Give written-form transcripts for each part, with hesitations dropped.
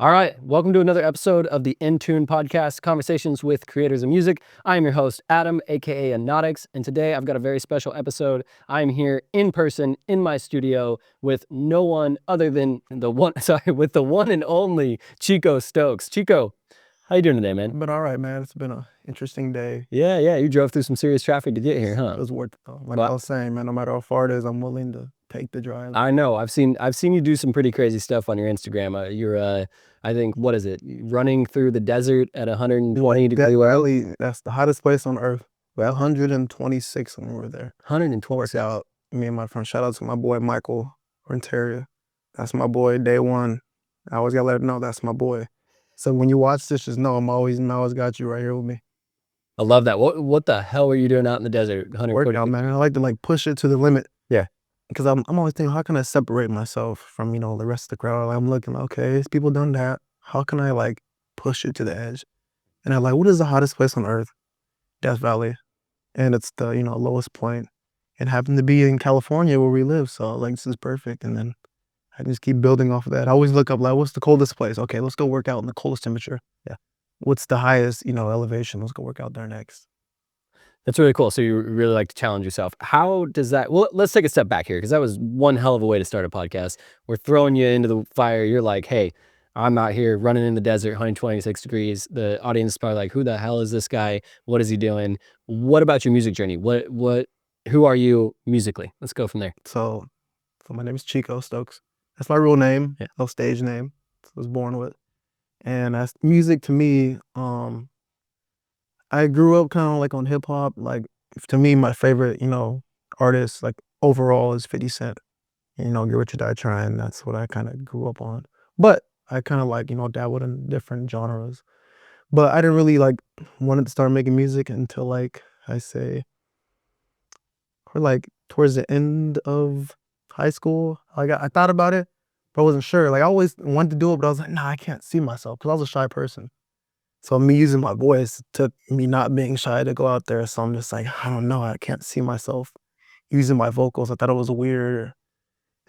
All right, welcome to another episode of the In Tune podcast, Conversations with Creators of Music. I am your host, Adam, aka Anotix, and today I've got a very special episode. I am here in person in my studio with no one other than with the one and only Chico Stokes. Chico, how you doing today, man? Been all right, man. It's been an interesting day. Yeah, you drove through some serious traffic to get here, huh? It was worth it though. Like Well, I was saying, man, no matter how far it is, I'm willing to take the drive. I know. I've seen you do some pretty crazy stuff on your Instagram. I think, what is it? Running through the desert at 120 degree weather. That's the hottest place on earth. Well, 126 when we were there. 126. Worked out. Me and my friend. Shout out to my boy Michael Renteria. That's my boy. Day one. I always gotta let him know that's my boy. So when you watch this, just know I always got you right here with me. I love that. What the hell were you doing out in the desert? Workout, man. I like to push it to the limit. Yeah. Because I'm always thinking, how can I separate myself from, the rest of the crowd? Like, I'm looking, okay, these people done that. How can I push it to the edge? And I'm like, what is the hottest place on earth? Death Valley. And it's the, lowest point. It happened to be in California where we live. So this is perfect. And then I just keep building off of that. I always look up, what's the coldest place? Okay, let's go work out in the coldest temperature. Yeah. What's the highest, elevation? Let's go work out there next. That's really cool. So you really like to challenge yourself. How does that, well, let's take a step back here because that was one hell of a way to start a podcast. We're throwing you into the fire. You're like, hey, I'm out here running in the desert, 126 degrees. The audience is probably like, who the hell is this guy? What is he doing? What about your music journey? Who are you musically? Let's go from there. So my name is Chico Stokes. That's my real name. Yeah. No stage name. I was born with. And that's music to me. I grew up kind of on hip hop. To me, my favorite, artist, overall is 50 Cent. Get Rich or Die Trying. That's what I kind of grew up on. But I kind of dabbled in different genres. But I didn't really wanted to start making music until I say, or towards the end of high school. I thought about it, but I wasn't sure. I always wanted to do it, but I was like, nah, I can't see myself because I was a shy person. So me using my voice took me not being shy to go out there. So I'm just like, I don't know, I can't see myself using my vocals. I thought it was weird.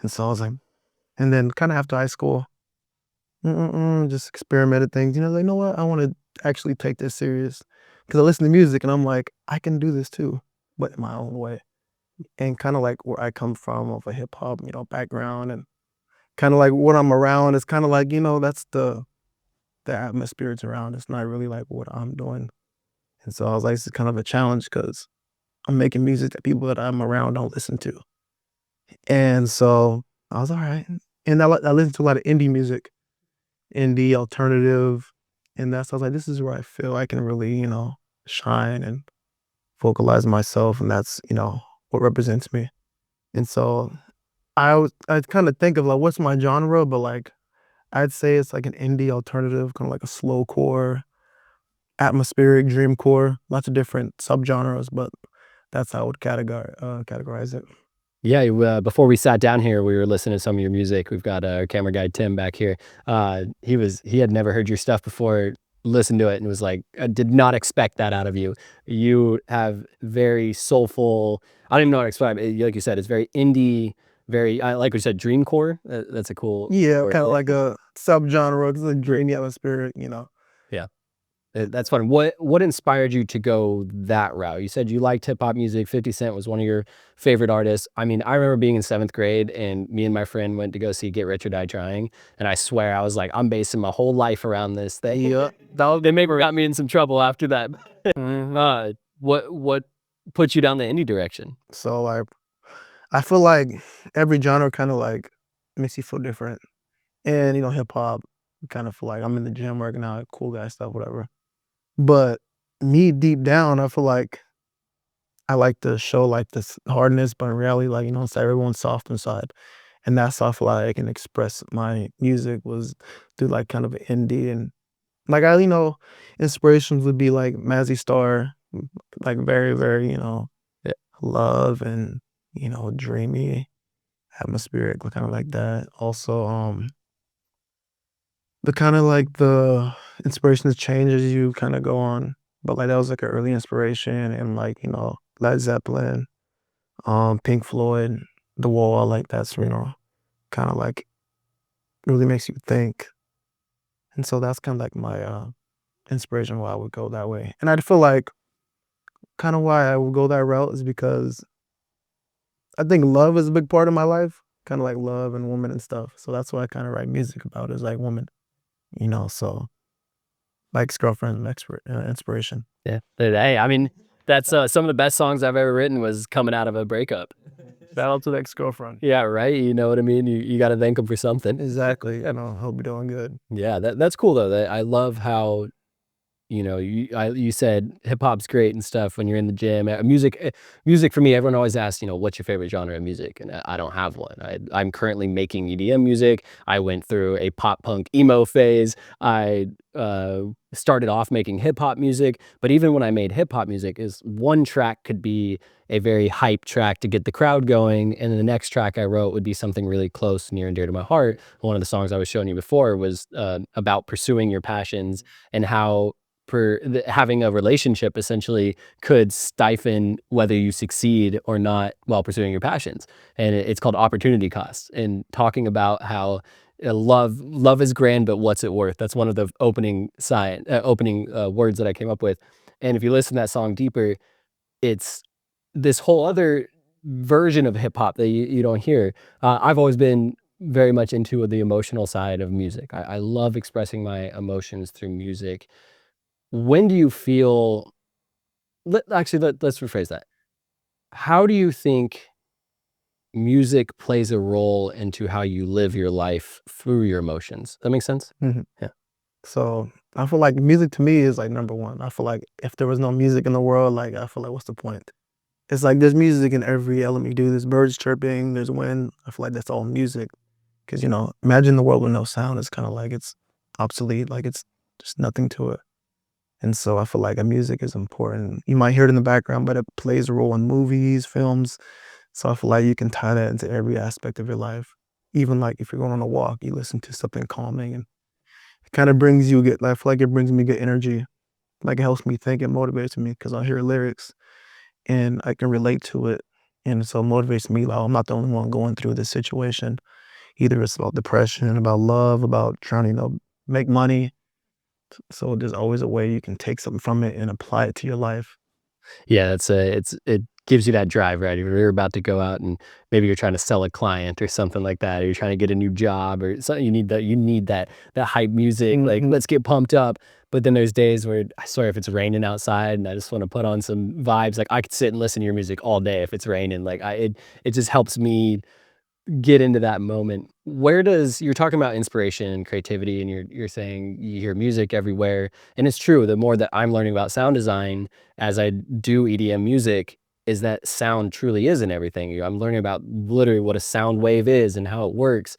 And so I was like, and then kind of after high school, just experimented things. You know what? I want to actually take this serious because I listen to music and I'm like, I can do this too, but in my own way. And kind of where I come from of a hip hop, background and kind of what I'm around is kind of that's the atmosphere it's around. It's not really what I'm doing. And so I was like, this is kind of a challenge because I'm making music that people that I'm around don't listen to. And so I was all right. And I listen to a lot of indie music, indie alternative. And I was like, this is where I feel I can really, shine and vocalize myself. And that's, what represents me. And so I kind of think of what's my genre, but I'd say it's an indie alternative, kind of a slowcore, atmospheric, dreamcore, lots of different subgenres, but that's how I would categorize it. Yeah, before we sat down here, we were listening to some of your music. We've got our camera guy Tim back here. He had never heard your stuff before, listened to it, and was like, I did not expect that out of you. You have very soulful. I don't even know how to explain it. Like you said, it's very indie, very like we said, dreamcore. That's a cool. Yeah, kind of like a subgenre. It's a dreamy atmosphere, Yeah. That's fun. What inspired you to go that route? You said you liked hip hop music. 50 Cent was one of your favorite artists. I mean, I remember being in 7th grade and me and my friend went to go see Get Rich or Die Trying. And I swear I was like, I'm basing my whole life around this thing. Yeah. They maybe got me in some trouble after that. What put you down the indie direction? So I feel like every genre kind of makes you feel different. And, hip hop, kind of feel like I'm in the gym working out, cool guy stuff, whatever. But me deep down, I feel like I like to show this hardness, but in reality, inside everyone's soft inside. And that's how I feel like I can express my music was through kind of indie. And inspirations would be Mazzy Star, very, very, Yeah. love and, dreamy, atmospheric, kind of like that. Also, the kind of the inspirations change as you kind of go on. But that was an early inspiration and Led Zeppelin, Pink Floyd, The Wall, that's, kind of really makes you think. And so that's kind of like my inspiration why I would go that way. And I feel like kind of why I would go that route is because I think love is a big part of my life, kind of like love and women and stuff. So that's what I kind of write music about is like women, so like ex-girlfriend inspiration. Yeah. Hey, I mean, that's some of the best songs I've ever written was coming out of a breakup. Shout out to the ex-girlfriend. Yeah, right. You know what I mean? You got to thank them for something. Exactly. Hope you're doing good. Yeah, that's cool though. That I love how you said hip hop's great and stuff when you're in the gym. Music for me, everyone always asks, what's your favorite genre of music? And I don't have one. I'm currently making EDM music. I went through a pop punk emo phase. I started off making hip hop music, but even when I made hip hop music, is one track could be a very hype track to get the crowd going, and then the next track I wrote would be something really close, near and dear to my heart. One of the songs I was showing you before was about pursuing your passions and how having a relationship essentially could stifle whether you succeed or not while pursuing your passions. And it's called opportunity cost, and talking about how love is grand, but what's it worth? That's one of the opening words that I came up with. And if you listen to that song deeper, it's this whole other version of hip hop that you don't hear. I've always been very much into the emotional side of music. I love expressing my emotions through music. When do you feel let's rephrase that. How do you think music plays a role into how you live your life through your emotions? That makes sense? Mhm. Yeah. So I feel like music to me is like number one. I feel like if there was no music in the world, like I feel like what's the point? It's like there's music in every element you do. There's birds chirping, there's wind. I feel like that's all music. Because imagine the world with no sound. It's kind of like it's obsolete. Like it's just nothing to it. And so I feel like a music is important. You might hear it in the background, but it plays a role in movies, films. So I feel like you can tie that into every aspect of your life. Even like if you're going on a walk, you listen to something calming and it kind of brings you good. I feel like it brings me good energy. Like it helps me think, it motivates me because I hear lyrics and I can relate to it. And so it motivates me. Like, I'm not the only one going through this situation. Either it's about depression, about love, about trying to, make money. So there's always a way you can take something from it and apply it to your life. Yeah, it gives you that drive, right? If you're about to go out and maybe you're trying to sell a client or something like that, or you're trying to get a new job or something, you need that hype music, like, Mhm. let's get pumped up. But then there's days where I swear if it's raining outside and I just want to put on some vibes, like I could sit and listen to your music all day if it's raining. Like it just helps me get into that moment. Where does you're talking about inspiration and creativity, and you're saying you hear music everywhere, and it's true. The more that I'm learning about sound design as I do EDM music, is that sound truly is in everything. I'm learning about literally what a sound wave is and how it works.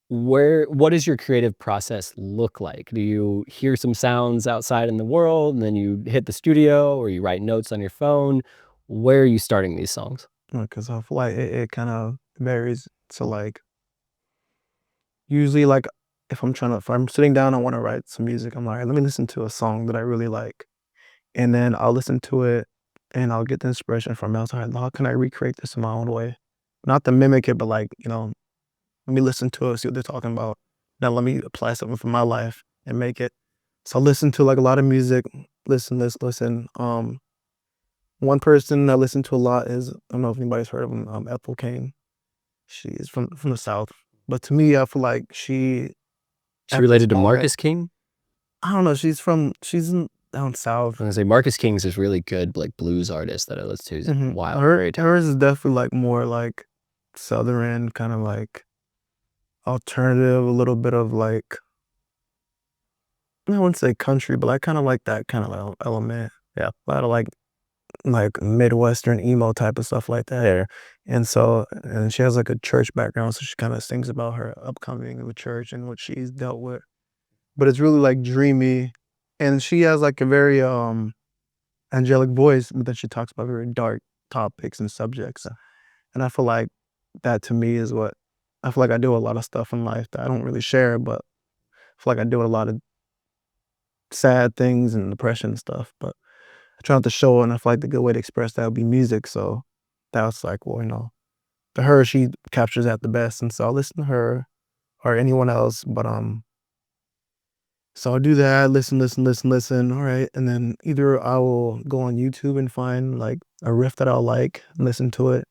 What does your creative process look like? Do you hear some sounds outside in the world and then you hit the studio, or you write notes on your phone? Where are you starting these songs? Because I feel like it kind of varies. So like usually like if I'm sitting down, I want to write some music. I'm like, let me listen to a song that I really like. And then I'll listen to it and I'll get the inspiration from outside. How can I recreate this in my own way? Not to mimic it, but like, let me listen to it, see what they're talking about. Now let me apply something from my life and make it. So I listen to like a lot of music, listen. One person I listen to a lot is, I don't know if anybody's heard of him, Ethel Kane. She is from the South. But to me, I feel like she, She at this related to moment, Marcus King? I don't know, she's down south. I was gonna say Marcus King's this really good like blues artist that I listen to. He's wild, very Hers talented. is definitely like more like Southern, kind of like alternative, a little bit of like, I wouldn't say country, but I kind of like that kind of element. Yeah. A lot of like Midwestern emo type of stuff like that. Yeah. And she has like a church background, so she kind of sings about her upcoming in the church and what she's dealt with. But it's really like dreamy, and she has like a very angelic voice, but then she talks about very dark topics and subjects. And I feel like that to me is what I feel like I do a lot of stuff in life that I don't really share, but I feel like I do a lot of sad things and depression and stuff. But I try not to show it, and I feel like the good way to express that would be music. So that was like, well, to her, she captures that the best. And so I'll listen to her or anyone else. But So I'll do that, listen, all right, and then either I will go on YouTube and find, like, a riff that I'll like, listen to it,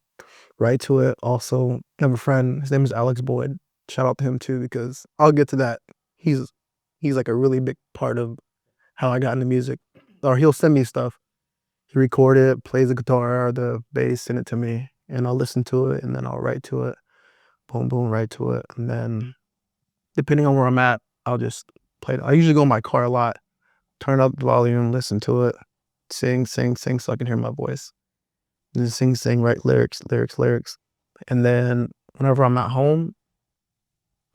write to it. Also, I have a friend, his name is Alex Boyd. Shout out to him too because I'll get to that. He's he's, like, a really big part of how I got into music. Or he'll send me stuff. He record it, plays the guitar or the bass, send it to me, and I'll listen to it, and then I'll write to it. Boom, boom, write to it, and then depending on where I'm at, I'll just play it. I usually go in my car a lot, turn up the volume, listen to it, sing so I can hear my voice. Just sing, write lyrics. And then whenever I'm at home,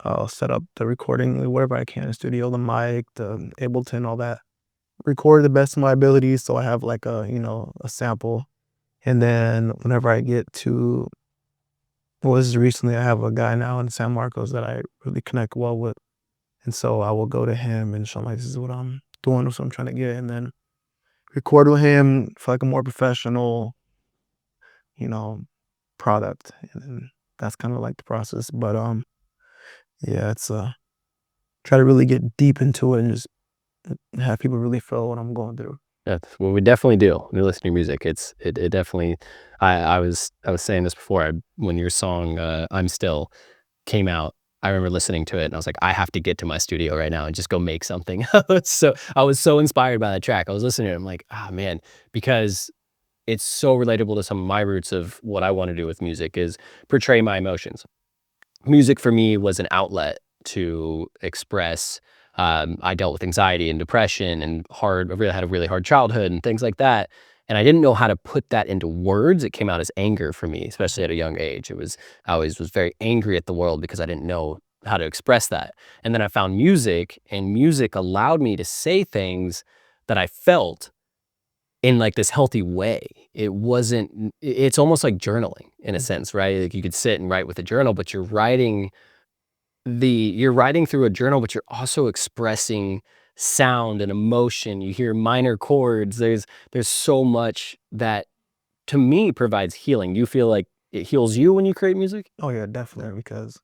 I'll set up the recording, whatever I can, the studio, the mic, the Ableton, all that. Record the best of my abilities so I have like a sample. And then whenever I get to, well, this is recently, I have a guy now in San Marcos that I really connect well with. And so I will go to him and show him like, this is what I'm doing, this is what I'm trying to get. And then record with him for like a more professional, you know, product. And then that's kind of like the process. But yeah, it's try to really get deep into it and just have people really feel what I'm going through. That's what we definitely do when we listen to music. It definitely. I was saying this before. When your song "I'm Still" came out, I remember listening to it and I was like, I have to get to my studio right now and just go make something. So I was so inspired by that track. I was listening to it. I'm like, ah, man, because it's so relatable to some of my roots of what I want to do with music is portray my emotions. Music for me was an outlet to express. I dealt with anxiety and depression and I really had a really hard childhood and things like that. And I didn't know how to put that into words. It came out as anger for me, especially at a young age. I always was very angry at the world because I didn't know how to express that. And then I found music, and music allowed me to say things that I felt in like this healthy way. It's almost like journaling in a sense, right? Like you could sit and write with a journal, but you're writing through a journal, but you're also expressing sound and emotion. You hear minor chords. There's so much that to me provides healing. Do you feel like it heals you when you create music? Oh yeah, definitely. Because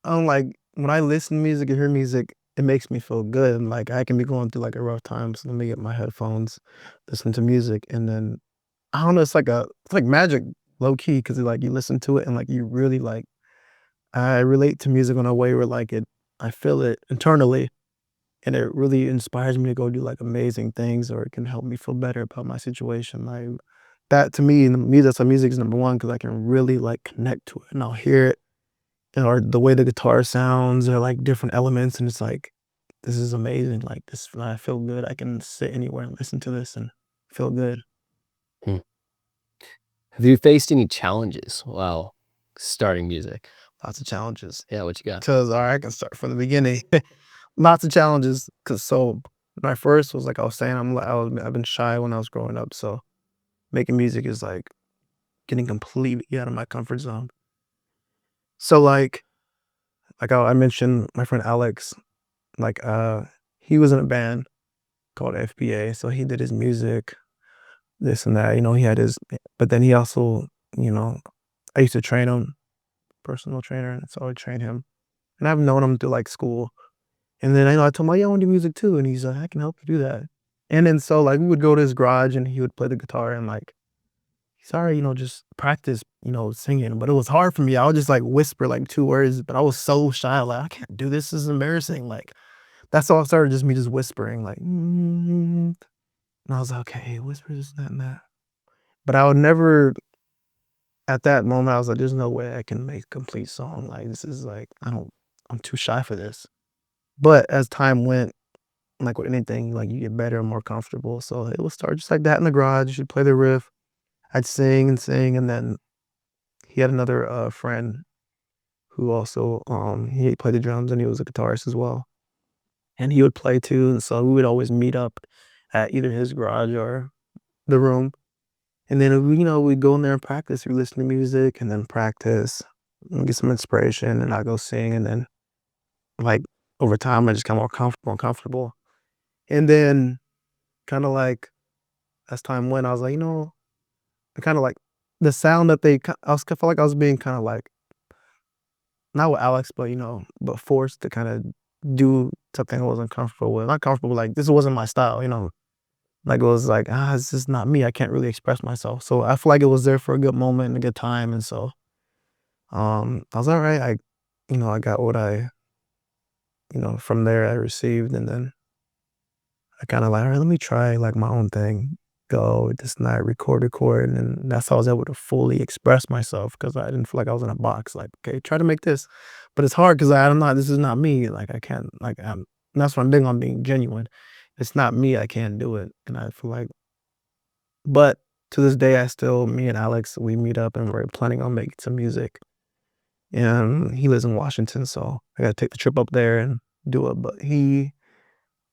like when I listen to music or hear music, it makes me feel good. And like I can be going through like a rough time, so let me get my headphones, listen to music, and then I don't know, it's like magic, low key, because like you listen to it and like you really like I relate to music in a way where like I feel it internally, and it really inspires me to go do like amazing things, or it can help me feel better about my situation. Like that to me, the music, so music is number one because I can really like connect to it, and I'll hear it, or the way the guitar sounds, or like different elements, and it's like this is amazing. Like this, I feel good. I can sit anywhere and listen to this and feel good. Hmm. Have you faced any challenges while starting music? Lots of challenges. Yeah, what you got? Cause all right, I can start from the beginning. Lots of challenges. Cause so my first was like I was saying, I've been shy when I was growing up. So making music is like getting completely out of my comfort zone. So like I mentioned my friend Alex, like he was in a band called FBA. So he did his music, this and that. He had his, but then he also, you know, I used to train him, personal trainer, and so I would train him. And I've known him through like school. And then I told him, "Yeah, I want to do music too." And he's like, "I can help you do that." And then so like we would go to his garage and he would play the guitar and like he's already, just practice, singing. But it was hard for me. I would just like whisper like two words, but I was so shy, like I can't do this. This is embarrassing. Like that's all it started, just me just whispering, like and I was like, okay, whisper this, that, and that. But I would never at that moment I was like, there's no way I can make a complete song. Like this is like I'm too shy for this. But as time went, like with anything, like you get better and more comfortable. So it would start just like that in the garage. You'd play the riff. I'd sing and sing, and then he had another friend who also he played the drums and he was a guitarist as well, and he would play too. And so we would always meet up at either his garage or the room, and then we'd go in there and practice. We listen to music and then practice, and get some inspiration, and I go sing, and then like over time I just got more comfortable, and then kind of like as time went, I was like, kind of like the sound that I felt like I was being kind of like not with Alex, but but forced to kind of do something I wasn't comfortable with. Not comfortable, like this wasn't my style, you know. Like it was like, it's just not me. I can't really express myself. So I feel like it was there for a good moment and a good time. And so I was all right. I got what from there I received, and then I kind of like, all right, let me try like my own thing. Go this night, record, and that's how I was able to fully express myself because I didn't feel like I was in a box. Like, okay, try to make this, but it's hard because I'm not. This is not me. Like, I can't. Like, and that's what I'm big on being genuine. It's not me. I can't do it, and I feel like. But to this day, me and Alex, we meet up and we're planning on making some music. And he lives in Washington, so I got to take the trip up there and do it. But he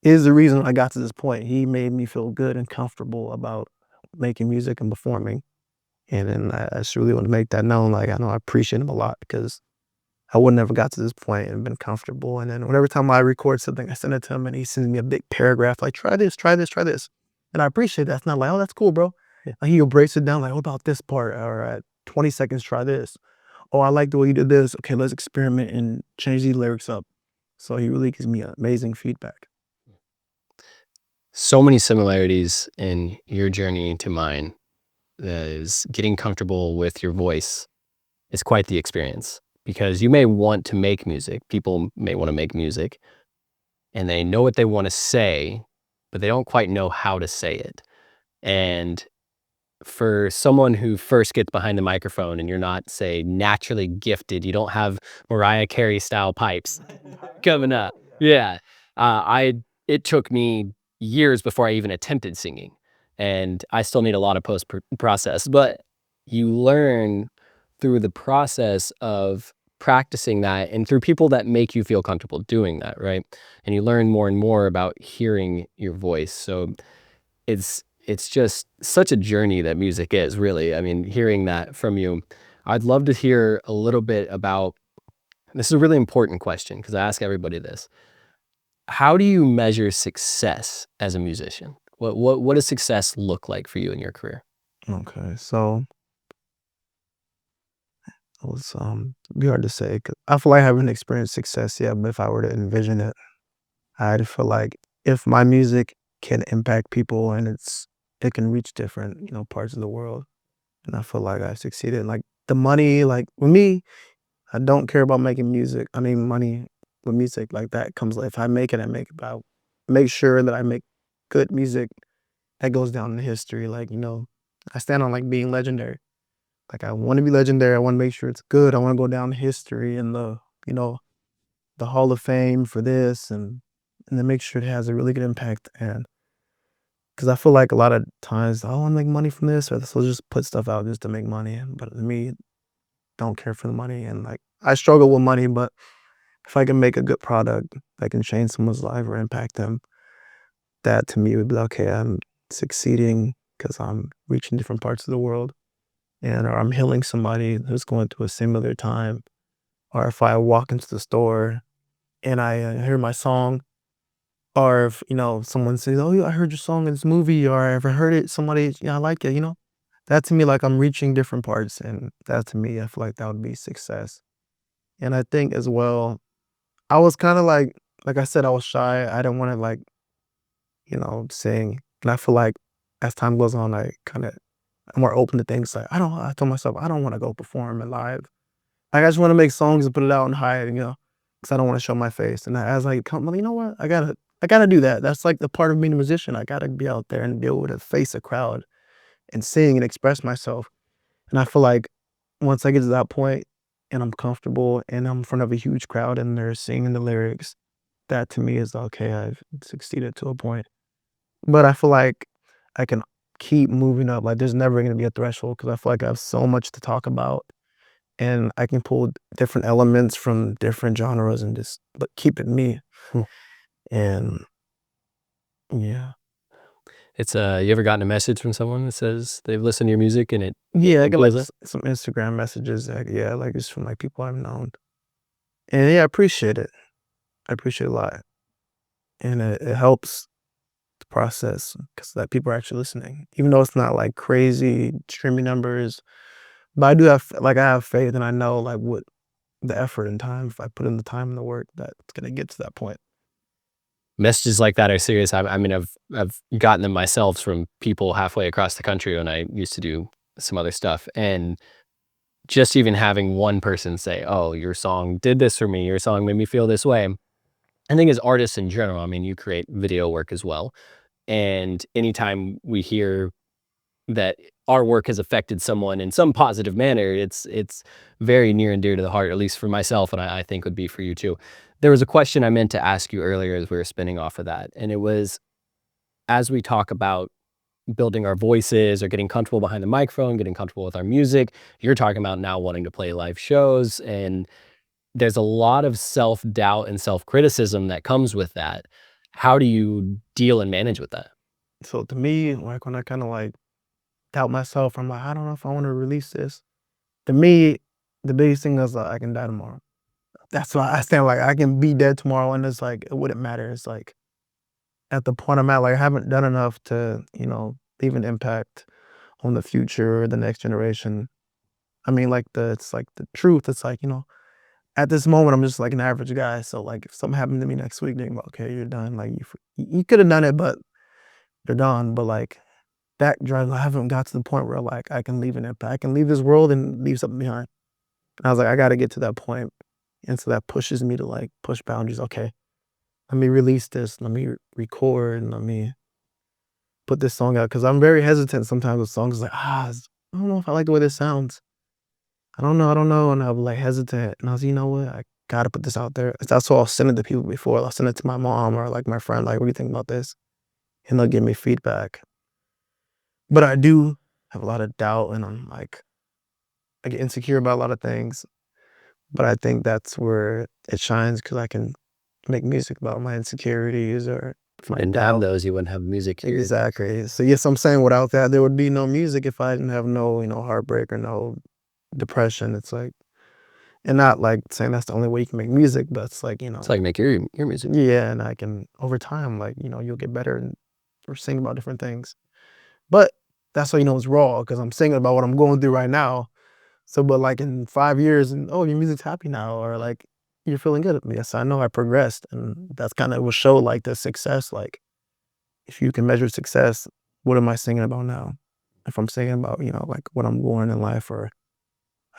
is the reason I got to this point. He made me feel good and comfortable about making music and performing. And then I just really want to make that known. Like, I know I appreciate him a lot because I would never got to this point and been comfortable. And then whenever time I record something, I send it to him and he sends me a big paragraph like, try this, try this, try this. And I appreciate that. It's not like, oh, that's cool, bro. Yeah. Like, he'll breaks it down like, what about this part? Or at 20 seconds, try this. Oh, I like the way you did this. Okay, let's experiment and change these lyrics up. So he really gives me amazing feedback. So many similarities in your journey to mine. That is, getting comfortable with your voice is quite the experience, because you may want to make music. People may want to make music and they know what they want to say, but they don't quite know how to say it. And for someone who first gets behind the microphone and you're not, say, naturally gifted, you don't have Mariah Carey style pipes coming up. Yeah. It took me years before I even attempted singing, and I still need a lot of post process, but you learn through the process of practicing that and through people that make you feel comfortable doing that, right? And you learn more and more about hearing your voice. So it's just such a journey that music is, really. I mean, hearing that from you, I'd love to hear a little bit about, this is a really important question because I ask everybody this. How do you measure success as a musician? What does success look like for you in your career? Okay, so it was be hard to say 'cause I feel like I haven't experienced success yet, but if I were to envision it, I'd feel like if my music can impact people and it can reach different, parts of the world, and I feel like I succeeded. Like the money, like with me, I don't care about making music. I mean money with music like that comes if I make it, I make it, but I make sure that I make good music that goes down in history. Like, I stand on like being legendary. Like I want to be legendary. I want to make sure it's good. I want to go down in history in you know, the Hall of Fame for this and then make sure it has a really good impact. And because I feel like a lot of times I want to make money from this or so just put stuff out just to make money. But to me, don't care for the money. And like I struggle with money, but if I can make a good product that can change someone's life or impact them, that to me would be like, okay, I'm succeeding because I'm reaching different parts of the world and or I'm healing somebody who's going through a similar time. Or if I walk into the store and I hear my song, or if, someone says, oh, yeah, I heard your song in this movie, or if I heard it, somebody, yeah, I like it, that to me, like I'm reaching different parts. And that to me, I feel like that would be success. And I think as well, I was kind of like I said, I was shy. I didn't want to like, sing. And I feel like as time goes on, I'm more open to things. Like, I told myself, I don't want to go perform it live. Like, I just want to make songs and put it out and hide, because I don't want to show my face. And as I come, well, you know what? I gotta do that. That's like the part of being a musician. I gotta be out there and be able to face a crowd and sing and express myself. And I feel like once I get to that point and I'm comfortable and I'm in front of a huge crowd and they're singing the lyrics, that to me is okay. I've succeeded to a point. But I feel like I can keep moving up. Like there's never gonna be a threshold because I feel like I have so much to talk about and I can pull different elements from different genres and just but keep it me. Hmm. And yeah. It's you ever gotten a message from someone that says they've listened to your music and it Yeah, I get like feels it? some Instagram messages that yeah, like it's from like people I've known. And yeah, I appreciate it. I appreciate it a lot. And it helps the process because that people are actually listening. Even though it's not like crazy streaming numbers. But I have faith and I know like what the effort and time, if I put in the time and the work, that's gonna get to that point. Messages like that are serious. I mean, I've gotten them myself from people halfway across the country when I used to do some other stuff, and just even having one person say, "Oh, your song did this for me. Your song made me feel this way." I think as artists in general, I mean, you create video work as well, and anytime we hear that our work has affected someone in some positive manner, it's very near and dear to the heart, at least for myself, and I think would be for you too. There was a question I meant to ask you earlier as we were spinning off of that, and it was, as we talk about building our voices or getting comfortable behind the microphone, getting comfortable with our music, you're talking about now wanting to play live shows, and there's a lot of self-doubt and self-criticism that comes with that. How do you deal and manage with that? So to me, like when I kind of like doubt myself, I'm like, I don't know if I want to release this. To me, the biggest thing is I can die tomorrow. That's why I stand like I can be dead tomorrow, and it's like it wouldn't matter. It's like at the point I'm at, like I haven't done enough to, leave an impact on the future or the next generation. I mean, like it's like the truth. It's like, at this moment, I'm just like an average guy. So like if something happened to me next week, they're like, okay, you're done. Like you could have done it, but you're done. But like that drive, I haven't got to the point where like I can leave an impact. I can leave this world and leave something behind. And I was like, I got to get to that point. And so that pushes me to like push boundaries. Okay, let me release this. Let me record. And let me put this song out. Cause I'm very hesitant sometimes with songs. Like, I don't know if I like the way this sounds. I don't know. And I'll be like hesitant. And I was, you know what? I gotta put this out there. That's why I'll send it to people before. I'll send it to my mom or like my friend, like, what do you think about this? And they'll give me feedback. But I do have a lot of doubt and I get insecure about a lot of things. But I think that's where it shines because I can make music about my insecurities or If you my didn't have doubt. those, you wouldn't have music. Exactly. So yes, I'm saying without that, there would be no music if I didn't have no, heartbreak or no depression. It's like, and not like saying that's the only way you can make music, but it's like, It's like make your music. yeah, and I can over time, like, you'll get better and or sing about different things. But that's how it's raw because I'm singing about what I'm going through right now. So, but like in 5 years, and oh, your music's happy now, or like you're feeling good. Yes, I know I progressed, and that's kind of will show like the success. Like if you can measure success, what am I singing about now? If I'm singing about like what I'm going in life, or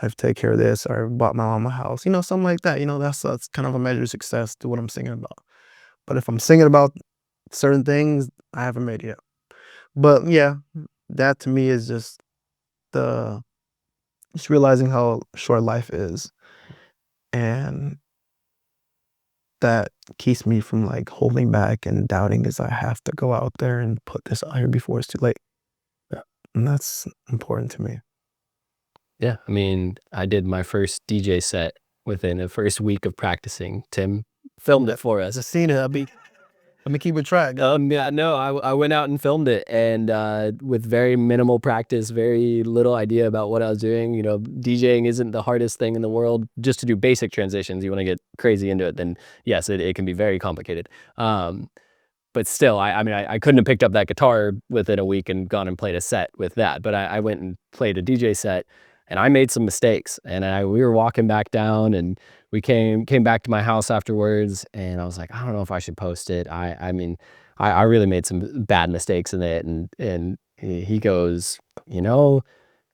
I've taken care of this, or bought my mom a house, something like that. That's kind of a measure of success to what I'm singing about. But if I'm singing about certain things, I haven't made it yet. But yeah, that to me is the just realizing how short life is, and that keeps me from like holding back and doubting is I have to go out there and put this out here before it's too late. Yeah. And that's important to me. Yeah, I mean, I did my first DJ set within the first week of practicing. Tim filmed it for us. Just seen it. Let me keep a track. Yeah, no, I went out and filmed it, and with very minimal practice, very little idea about what I was doing. DJing isn't the hardest thing in the world. Just to do basic transitions, you want to get crazy into it, then yes, it can be very complicated. But still, I mean, I couldn't have picked up that guitar within a week and gone and played a set with that. But I went and played a DJ set, and I made some mistakes. And we were walking back down, and we came back to my house afterwards, and I was like, I don't know if I should post it. I mean, I really made some bad mistakes in it. And he goes,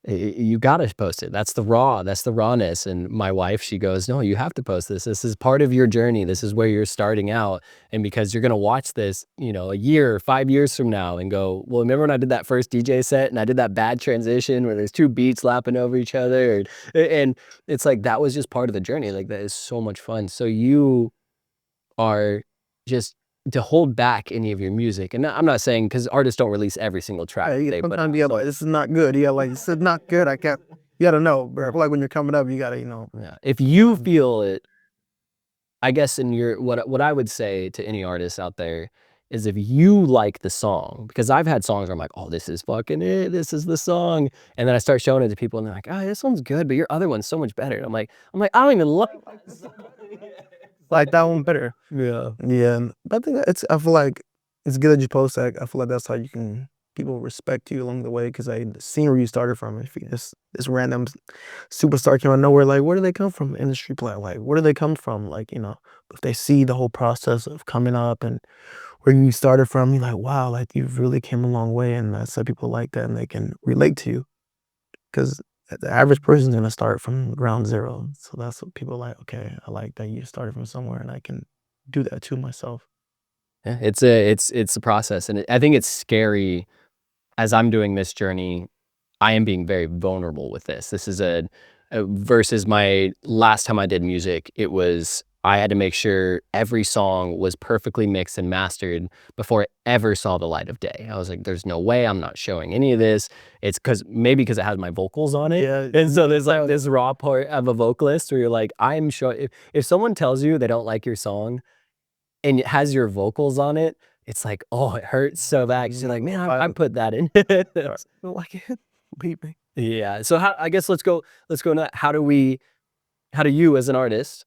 you gotta post it. That's the rawness. And my wife, she goes, no, you have to post this. This is part of your journey. This is where you're starting out. And because you're gonna watch this, a year, 5 years from now and go, well, remember when I did that first DJ set and I did that bad transition where there's two beats lapping over each other? And it's like that was just part of the journey. Like that is so much fun. So you are just to hold back any of your music. And I'm not saying because artists don't release every single track Yeah, they put sometimes out. you gotta like, this is not good. Yeah, like this is not good. I can't. You gotta know, bro. I feel like when you're coming up, you gotta. Yeah. If you feel it, I guess in your what I would say to any artist out there is if you like the song, because I've had songs where I'm like, oh, this is fucking it, this is the song. And then I start showing it to people and they're like, oh, this one's good, but your other one's so much better. And I'm like, I don't even like the song. Like that one better. Yeah. Yeah, and I think I feel like it's good that you post that. I feel like that's how you can people respect you along the way because the scene where you started from. If you this random superstar came out of nowhere, like where do they come from? Industry play, like where do they come from? Like if they see the whole process of coming up and where you started from, you're like, wow, like you've really came a long way, and that's why people like that and they can relate to you because the average person's gonna start from ground zero. So that's what people like. Okay, I like that you started from somewhere, and I can do that too myself. Yeah, it's a process, and I think it's scary as I'm doing this journey. I am being very vulnerable with this. This is a versus my last time I did music, it was I had to make sure every song was perfectly mixed and mastered before it ever saw the light of day. I was like, there's no way I'm not showing any of this. It's because it has my vocals on it. Yeah, And so there's like this raw part of a vocalist where you're like, I'm sure if someone tells you they don't like your song and it has your vocals on it, it's like, oh, it hurts so bad. 'Cause you're like, man, I put that in. like it, beat me. Yeah. So I guess let's go into that. How do you as an artist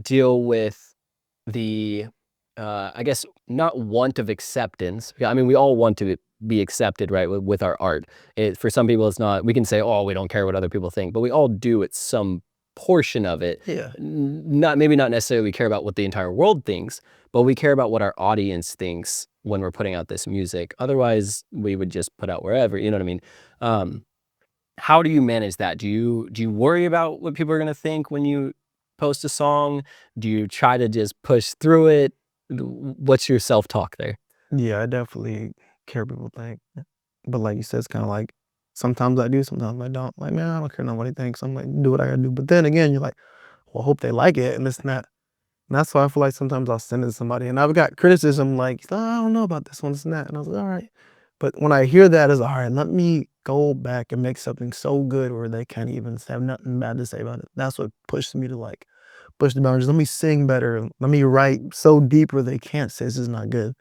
deal with the I guess not want of acceptance. Yeah, I mean we all want to be accepted, right, with our art. For some people it's not, we can say, oh, we don't care what other people think, but we all do at some portion of it. Yeah, Not maybe not necessarily care about what the entire world thinks, but we care about what our audience thinks when we're putting out this music. Otherwise we would just put out wherever, you know what I mean? Um, how do you manage that? Do you worry about what people are gonna think when you post a song? Do you try to just push through it? What's your self-talk there? yeah, I definitely care what people think. But like you said, it's kind of like sometimes I do, sometimes I don't. Like, man, I don't care nobody thinks. I'm like, do what I gotta do. But then again, you're like, well, I hope they like it and this and that. And that's why I feel like sometimes I'll send it to somebody and I've got criticism like, oh, I don't know about this one, this and that. And I was like, all right. But when I hear that, it's all right, let me go back and make something so good where they can't even have nothing bad to say about it. That's what pushed me to like push the boundaries. Let me sing better. Let me write so deep where they can't say this is not good.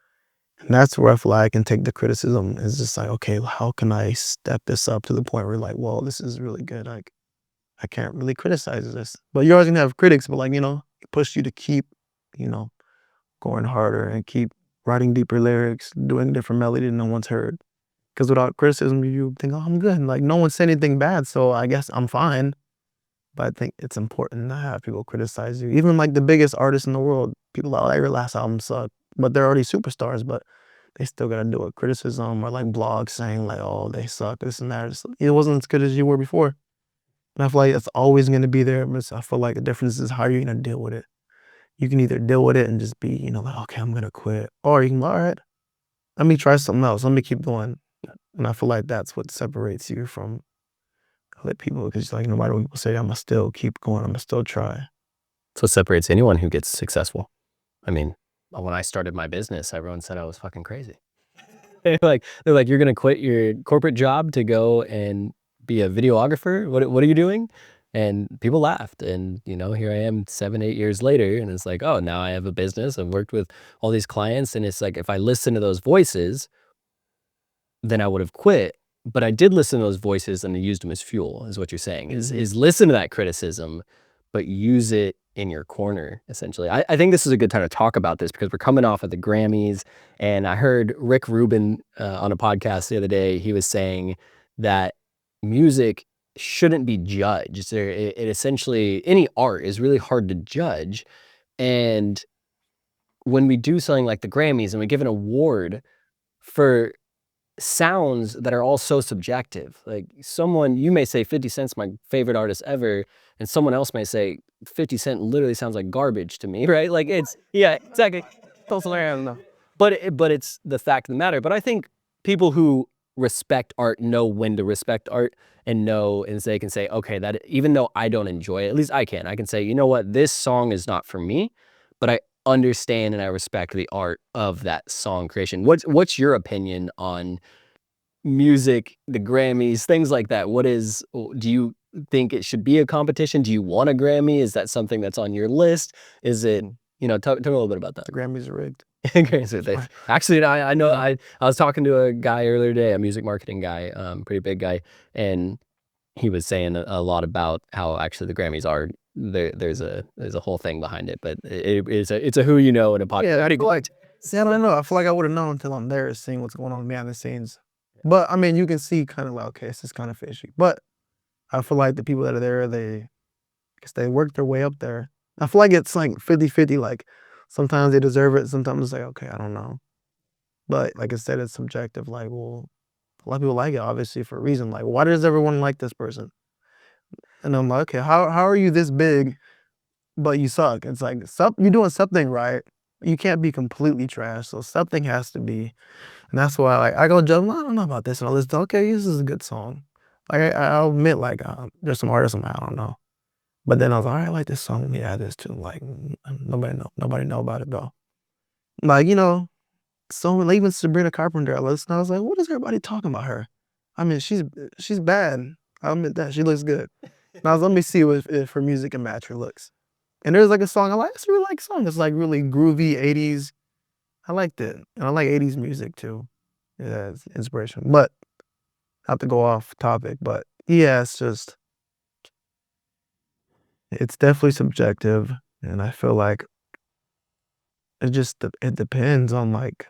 And that's where I feel like I can take the criticism. It's just like, okay, how can I step this up to the point where like, well, this is really good. Like I can't really criticize this. But you're always gonna have critics, but like, it pushed you to keep, you know, going harder and keep writing deeper lyrics, doing different melody no one's heard. Because without criticism, you think, oh, I'm good. Like no one said anything bad, so I guess I'm fine. But I think it's important to have people criticize you. Even like the biggest artists in the world, people are like, your last album sucked, but they're already superstars, but they still gotta do a criticism or like blogs saying like, oh, they suck, this and that. It wasn't as good as you were before. And I feel like it's always gonna be there, but I feel like the difference is how you're gonna deal with it. You can either deal with it and just be, like, okay, I'm gonna quit. Or you can, all right, let me try something else. Let me keep going. And I feel like that's what separates you from other people. Because like no matter what people say, I'ma still keep going. I'ma still try. So it separates anyone who gets successful. I mean, when I started my business, everyone said I was fucking crazy. They're like, "You're gonna quit your corporate job to go and be a videographer? What are you doing?" And people laughed, and, here I am 7, 8 years later, and it's like, "Oh, now I have a business. I've worked with all these clients," and it's like, if I listen to those voices, then I would have quit. But I did listen to those voices and I used them as fuel, is what you're saying, is listen to that criticism, but use it in your corner, essentially. I think this is a good time to talk about this because we're coming off of the Grammys, and I heard Rick Rubin on a podcast the other day. He was saying that music shouldn't be judged. It essentially, any art is really hard to judge. And when we do something like the Grammys and we give an award for sounds that are all so subjective. Like you may say 50 Cent's my favorite artist ever, and someone else may say 50 Cent literally sounds like garbage to me, right? Like yeah, exactly. Totally, I don't know. But it's the fact of the matter. But I think people who respect art know when to respect art and they can say, okay, that even though I don't enjoy it, at least I can. I can say, you know what, this song is not for me, but I understand and I respect the art of that song creation. What's your opinion on music, the Grammys, things like that? Do you think it should be a competition? Do you want a Grammy? Is that something that's on your list? Is it, talk a little bit about that. The Grammys are rigged. Actually, I know, Yeah. I was talking to a guy earlier today, a music marketing guy, pretty big guy, and he was saying a lot about how actually the Grammys are there's a whole thing behind it, but it's a who you know in a podcast. Yeah, How do you like, see, I don't know. I feel like I would have known until I'm there seeing what's going on behind the scenes. But I mean, you can see kind of like, okay, this is kind of fishy. But I feel like the people that are there, I guess they work their way up there. I feel like it's like 50-50. Like sometimes they deserve it. Sometimes it's like, okay, I don't know. But like I said, it's subjective. Like, well, a lot of people like it obviously for a reason. Like, why does everyone like this person? And I'm like, okay, how are you this big, but you suck? It's like you're doing something right. You can't be completely trash. So something has to be. And that's why like I go judge. I don't know about this and all this. Okay, this is a good song. Like I'll admit like there's some artists I don't know. But then I was like, all right, I like this song. Let me add this too. Like nobody know about it though. Like so like, even Sabrina Carpenter, I listened. I was like, what is everybody talking about her? I mean, she's bad. I'll admit that she looks good. And I was let me see if her music can match her looks. And there's like a song I like. It's a really like song. It's like really groovy 80s. I liked it, and I like 80s music too. Yeah, it's inspiration. But not to go off topic, but yeah, it's definitely subjective, and I feel like it depends on like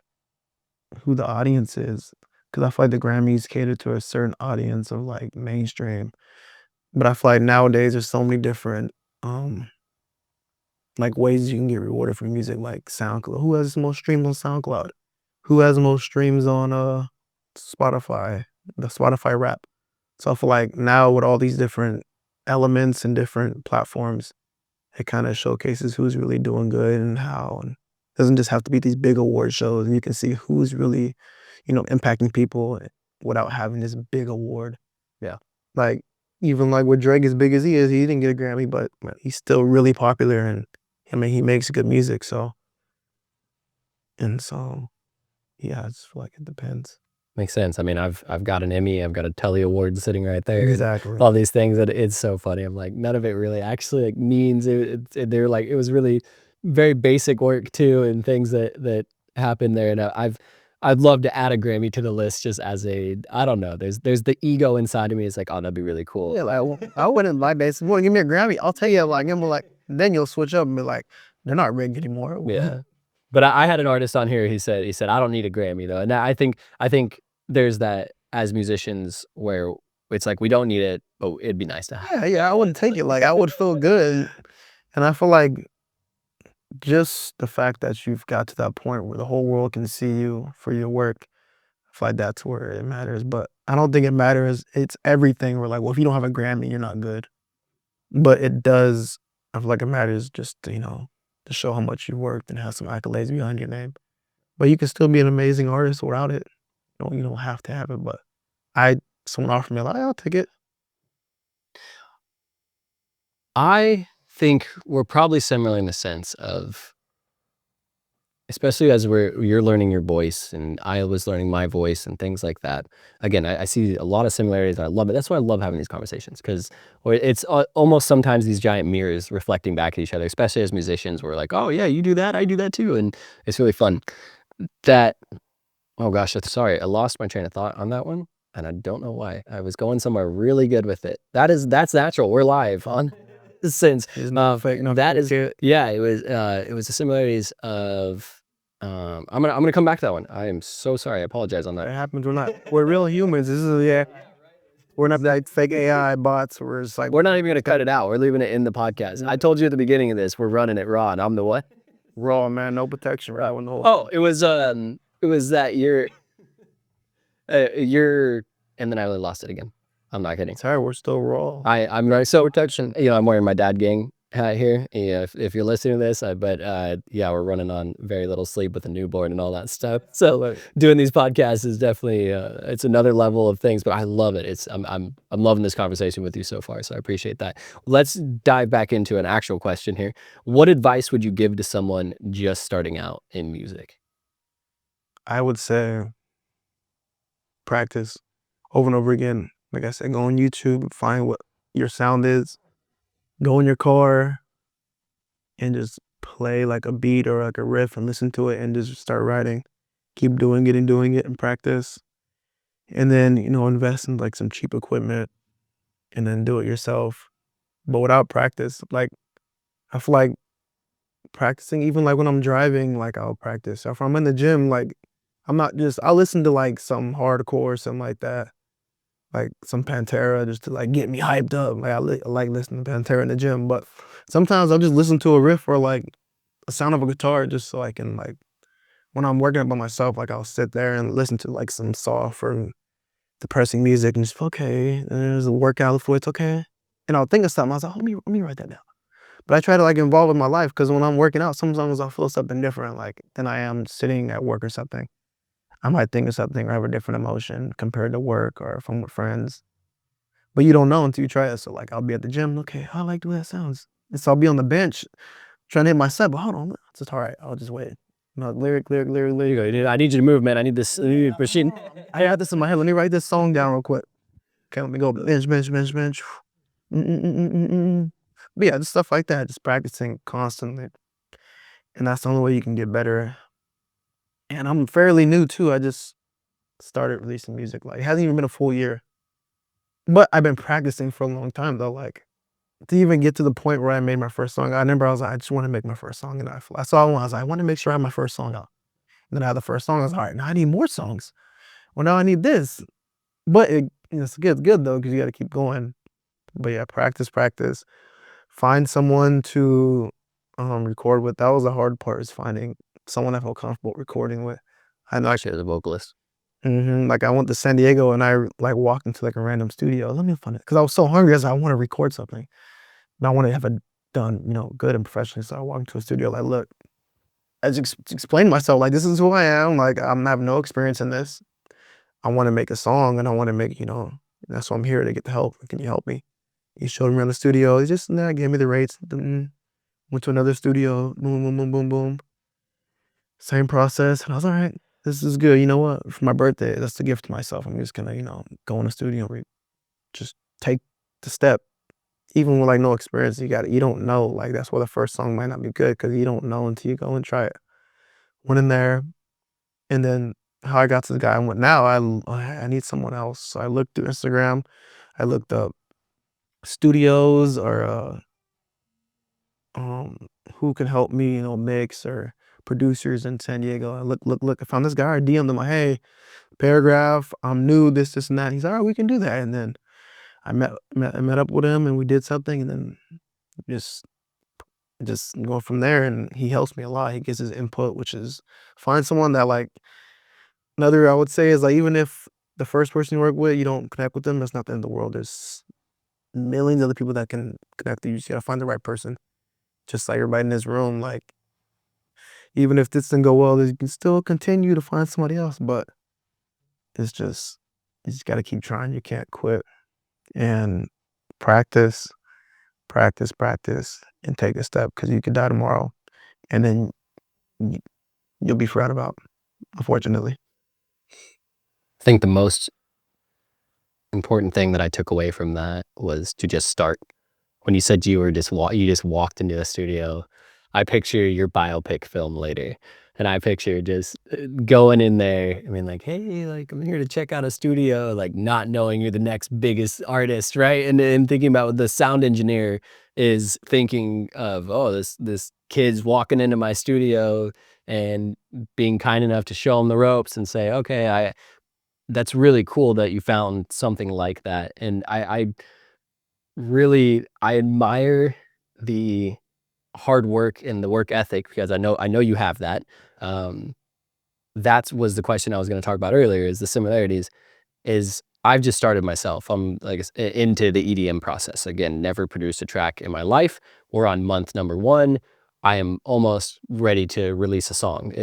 who the audience is, because I feel like the Grammys cater to a certain audience of like mainstream, but I feel like nowadays there's so many different um like ways you can get rewarded for music, like SoundCloud. Who has the most streams on SoundCloud? Who has the most streams on Spotify? The Spotify rap. So I feel like now with all these different elements and different platforms, it kind of showcases who's really doing good and how. And it doesn't just have to be these big award shows. And you can see who's really, impacting people without having this big award. Yeah. Like even like with Drake, as big as he is, he didn't get a Grammy, but he's still really popular, and I mean he makes good music. So yeah, I just feel like it depends. Makes sense. I mean, I've got an Emmy, I've got a Telly Award sitting right there, and Exactly. all these things that it's so funny. I'm like, none of it really actually like means they're like it was really very basic work too, and things that happened there. And I'd love to add a Grammy to the list just as I don't know. There's the ego inside of me. It's like, oh, that'd be really cool. Yeah, like I wouldn't like this. Well, give me a Grammy. I'll tell you, like, then you'll switch up and be like, they're not rigged anymore. Yeah. But I had an artist on here. He said I don't need a Grammy though, and I think there's that as musicians where it's like we don't need it, but it'd be nice to have. Yeah, I wouldn't take it. Like, I would feel good. And I feel like just the fact that you've got to that point where the whole world can see you for your work, I feel like that's where it matters. But I don't think it matters. It's everything. We're like, well, if you don't have a Grammy, you're not good. But it does, I feel like it matters just to show how much you worked and have some accolades behind your name. But you can still be an amazing artist without it. You don't have to have it. But someone offered me, like, I'll take it. I think we're probably similar in the sense of, especially as you're learning your voice and I was learning my voice and things like that. Again, I see a lot of similarities and I love it. That's why I love having these conversations, because it's almost sometimes these giant mirrors reflecting back at each other, especially as musicians. We're like, oh yeah, you do that, I do that too. And it's really fun. Oh gosh, sorry, I lost my train of thought on that one. And I don't know why. I was going somewhere really good with it. That's natural. We're live on since Fake, no, that is yeah, it was the similarities of I'm gonna come back to that one. I am so sorry. I apologize on It that. happens. We're real humans. This is, yeah. We're not like fake AI bots. We're just like, We're not even gonna cut it out. We're leaving it in the podcast. I told you at the beginning of this, we're running it raw, and I'm the what? raw, man. No protection. Right when the whole. Oh, it was that you're and then I really lost it again. I'm not kidding. Sorry, we're still raw. I'm right. So protection. I'm wearing my dad gang hat here. Yeah, if you're listening to this, yeah, we're running on very little sleep with a newborn and all that stuff. So doing these podcasts is definitely it's another level of things. But I love it. I'm loving this conversation with you so far. So I appreciate that. Let's dive back into an actual question here. What advice would you give to someone just starting out in music? I would say practice over and over again. Like I said, go on YouTube, find what your sound is, go in your car and just play like a beat or like a riff and listen to it and just start writing. Keep doing it and practice. And then, invest in like some cheap equipment and then do it yourself. But without practice, like I feel like practicing, even like when I'm driving, like I'll practice. If I'm in the gym, like I'm not just I listen to, like, some hardcore or something like that, like some Pantera just to, like, get me hyped up. Like, I like listening to Pantera in the gym, but sometimes I'll just listen to a riff or, like, a sound of a guitar just so I can, like when I'm working by myself, like, I'll sit there and listen to, like, some soft or depressing music and just, "Okay, there's a workout for it's okay." And I'll think of something, I was like, let me write that down." But I try to, like, involve in my life because when I'm working out, sometimes I'll feel something different, like, than I am sitting at work or something. I might think of something or have a different emotion compared to work or if I'm with friends. But you don't know until you try it. So, like, I'll be at the gym, "Okay, I like the way that sounds." And so I'll be on the bench trying to hit my set, but hold on, it's just alright, I'll just wait. No, There you lyric. go. I need you to move, man. I need this machine. I got this in my head, let me write this song down real quick. Okay, let me go bench, bench, bench, bench. Mm, mm, mm, mm, mm, mm. But yeah, just stuff like that, just practicing constantly, and that's the only way you can get better. And I'm fairly new too, I just started releasing music, like, it hasn't even been a full year. But I've been practicing for a long time though, like, to even get to the point where I made my first song, I remember I was like, "I just wanna make my first song," and I saw one, I was like, "I wanna make sure I have my first song out." And then I had the first song, I was like, "Alright, now I need more songs. Well, now I need this." But it's good though, 'cause you gotta keep going. But yeah, practice, practice. Find someone to, record with. That was the hard part is finding someone I felt comfortable recording with. I know I Especially as a vocalist. mhm, like, I went to San Diego and I, like, walked into, like, a random studio. Let me find it, because I was so hungry, I was like, "I wanna record something, and I wanna have it done, good and professionally." So I walked into a studio like, "Look," I just explained myself, like, "This is who I am, like, I have no experience in this. I wanna make a song, and I wanna make, that's why I'm here to get the help. Can you help me?" He showed me around the studio. He just, nah, gave me the rates. Went to another studio. Boom, boom, boom, boom, boom. Same process. And I was, all right, this is good. You know what? For my birthday, that's the gift to myself. I'm just gonna, go in the studio and just take the step. Even with like no experience, you don't know. Like that's why the first song might not be good because you don't know until you go and try it. Went in there, and then how I got to the guy I went now, I need someone else. So I looked through Instagram. I looked up studios or um, who can help me, mix or producers in San Diego. I look. I found this guy. I DM'd him like, "Hey, Paragraph. I'm new. This, and that." He's like, "All right, we can do that." And then I met up with him, and we did something, and then just just go from there. And he helps me a lot. He gives his input, which is find someone that like another. I would say is like even if the first person you work with, you don't connect with them, that's not the end of the world. There's millions of other people that can connect with you. You just gotta find the right person. Just like everybody in this room, like even if this didn't go well, you can still continue to find somebody else, but it's just you just gotta keep trying, you can't quit, and practice, practice, practice, and take a step because you could die tomorrow, and then y you'll be forgot about, unfortunately. I think the most important thing that I took away from that was to just start. When you said you were you just walked into a studio, I picture your biopic film later, and I picture just, going in there, I mean, like, "Hey, like, I'm here to check out a studio," like, not knowing you're the next biggest artist, right? And thinking about what the sound engineer is thinking of, "Oh, this kid's walking into my studio," and being kind enough to show him the ropes and say, "Okay, I" that's really cool that you found something like that, and I admire the hard work and the work ethic because I know you have that. Um, that was the question I was gonna talk about earlier is the similarities is I've just started myself. I'm like into the EDM process. Again, never produced a track in my life. We're on month number 1. I am almost ready to release a song.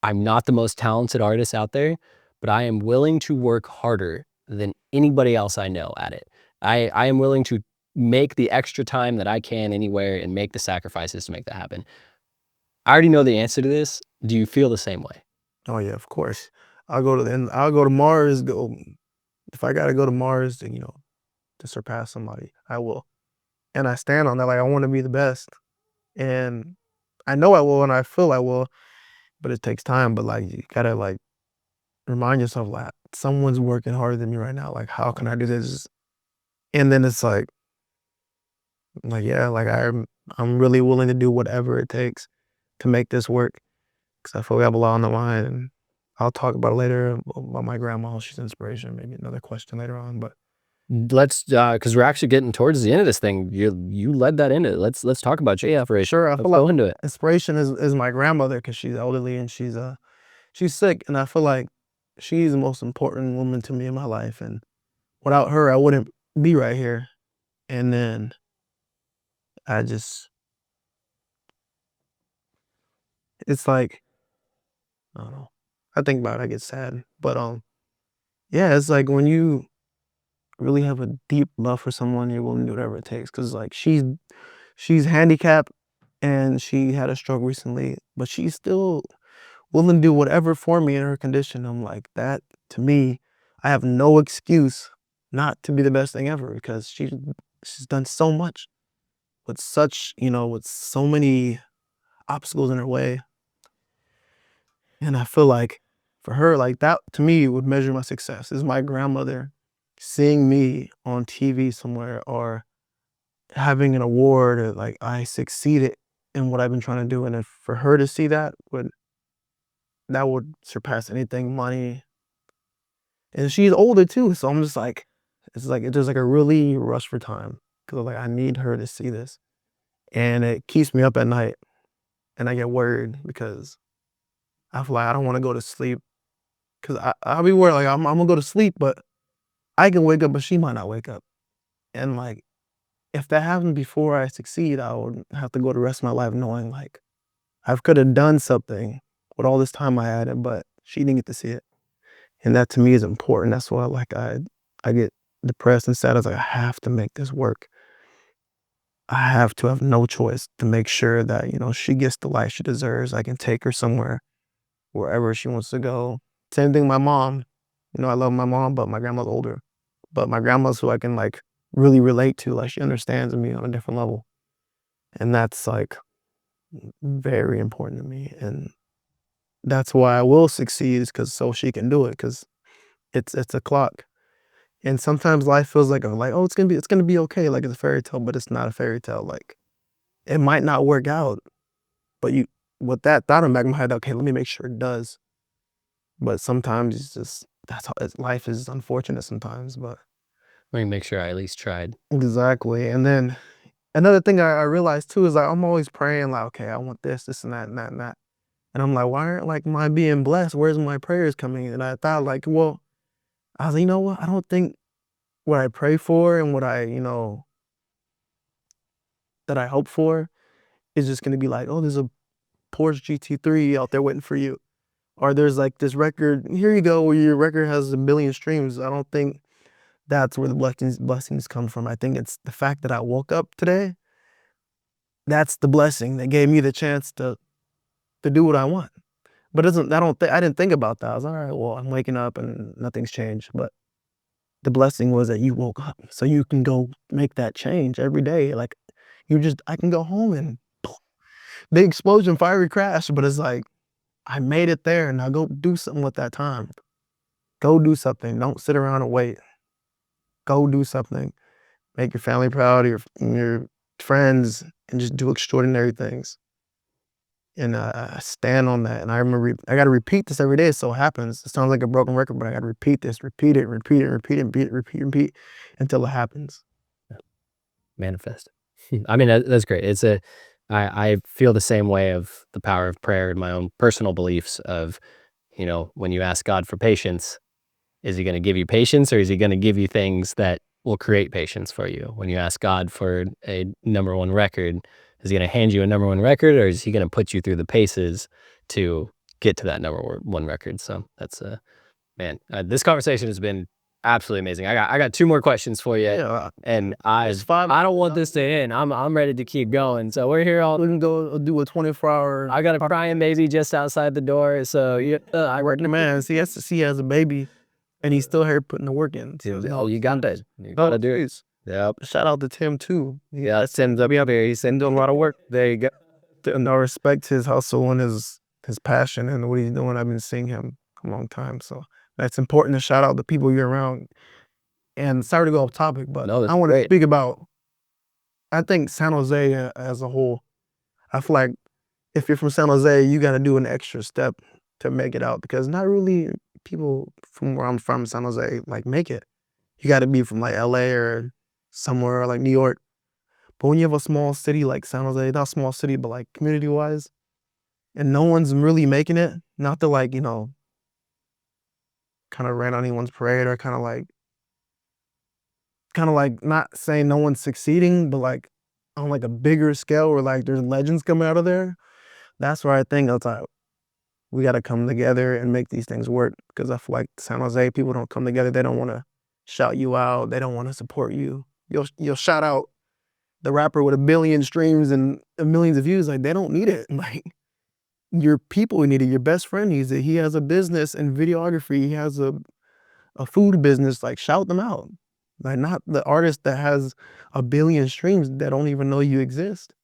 I'm not the most talented artist out there, but I am willing to work harder than anybody else I know at it. I am willing to make the extra time that I can anywhere and make the sacrifices to make that happen. I already know the answer to this. Do you feel the same way? Oh, yeah, of course. I'll go to Mars, go if I gotta go to Mars to, to surpass somebody, I will, and I stand on that, like, I wanna be the best, and I know I will, and I feel I will, but it takes time, but, like, you gotta, like, remind yourself, like, someone's working harder than me right now, like, how can I do this? And then it's like, yeah, like, I'm really willing to do whatever it takes to make this work, 'cause I feel we have a lot on the line, and I'll talk about it later about my grandma. She's inspiration. Maybe another question later on, but Let's, because we're actually getting towards the end of this thing. You led that into it. Let's talk about your yeah, for inspiration. sure. I Let's feel like go into it. inspiration is my grandmother because she's elderly and she's sick, and I feel like she's the most important woman to me in my life, and without her, I wouldn't be right here. And then I just, it's like, I don't know. I think about it, I get sad. But yeah, it's like when you really have a deep love for someone, you're willing to do whatever it takes. Cause like she's handicapped and she had a stroke recently, but she's still willing to do whatever for me in her condition. I'm like, that to me, I have no excuse not to be the best thing ever because she's done so much with such, with so many obstacles in her way. And I feel like for her, like that to me would measure my success is my grandmother seeing me on TV somewhere or having an award or like I succeeded in what I've been trying to do. And if for her to see that would surpass anything money. And she's older too. So I'm just like, it's like there's like a really rush for time. Cause like I need her to see this. And it keeps me up at night and I get worried because I feel like I don't want to go to sleep. Cause I'll be worried, like I'm gonna go to sleep, but I can wake up, but she might not wake up. And like, if that happened before I succeed, I would have to go the rest of my life knowing like I could have done something with all this time I had, but she didn't get to see it. And that to me is important. That's why like I get depressed and sad. I was like, I have to make this work. I have to have no choice to make sure that, she gets the life she deserves. I can take her somewhere, wherever she wants to go. Same thing with my mom. I love my mom, but my grandma's older. But my grandma's who I can like really relate to. Like she understands me on a different level. And that's like very important to me. And that's why I will succeed is because so she can do it because it's a clock. And sometimes life feels like oh it's gonna be okay, like it's a fairy tale, but it's not a fairy tale. Like it might not work out, but you with that thought in the back of my head, okay, let me make sure it does. But sometimes it's just that's how life is unfortunate sometimes, but Let me make sure I at least tried. exactly. And then another thing I realized too is like I'm always praying like, okay, I want this and that and that and that. And I'm like, why aren't like my being blessed? Where's my prayers coming in? And I thought like, well, I was like, you know what? I don't think what I pray for and what that I hope for is just gonna be like, oh, there's a Porsche GT3 out there waiting for you. Or there's like this record, here you go, where your record has 1 billion streams. I don't think that's where the blessings come from. I think it's the fact that I woke up today. That's the blessing that gave me the chance to do what I want. But it doesn't I didn't think about that. I was all right, well, I'm waking up and nothing's changed. But the blessing was that you woke up. So you can go make that change every day. Like I can go home and big explosion, fiery crash. But it's like I made it there and now go do something with that time. Go do something. Don't sit around and wait. Go do something. Make your family proud, your friends, and just do extraordinary things. And I stand on that. And I remember I got to repeat this every day. So it happens. It sounds like a broken record, but I got to repeat this, repeat it, repeat it, repeat it, repeat it, repeat until it happens. Manifest. I mean, that's great. I feel the same way of the power of prayer and my own personal beliefs of, when you ask God for patience, is he going to give you patience or is he going to give you things that will create patience for you? When you ask God for a number one record, is he going to hand you a number one record or is he going to put you through the paces to get to that number one record? So that's man, this conversation has been absolutely amazing. I got two more questions for you, Yeah, and it's 5. I don't want this to end. I'm ready to keep going. So we're here all. We can go do a 24-hour. I got a crying baby just outside the door. So I Working man. See, he has a baby, and he's still here putting the work in. So, oh, you got that. You gotta do it. Yep. Shout out to Tim too. Yeah, Tim's up here. He's doing a lot of work. There you go. And I respect his hustle and his passion and what he's doing. I've been seeing him a long time, so that's important to shout out the people you're around. And sorry to go off topic, but No, that's I want to great. speak about. I think San Jose as a whole. I feel like if you're from San Jose, you got to do an extra step to make it out because not really people from where I'm from, San Jose, like make it. You got to be from like LA or somewhere like New York. But when you have a small city like San Jose, not small city, but like community wise, and no one's really making it, not to like, kind of rain on anyone's parade or kind of like not saying no one's succeeding, but like on like a bigger scale where like there's legends coming out of there. That's where I think it's like we got to come together and make these things work because I feel like San Jose people don't come together. They don't want to shout you out. They don't want to support you. You'll shout out the rapper with 1 billion streams and millions of views. Like they don't need it. Like your people need it. Your best friend needs it. He has a business in videography. He has a food business. Like shout them out. Like not the artist that has 1 billion streams that don't even know you exist.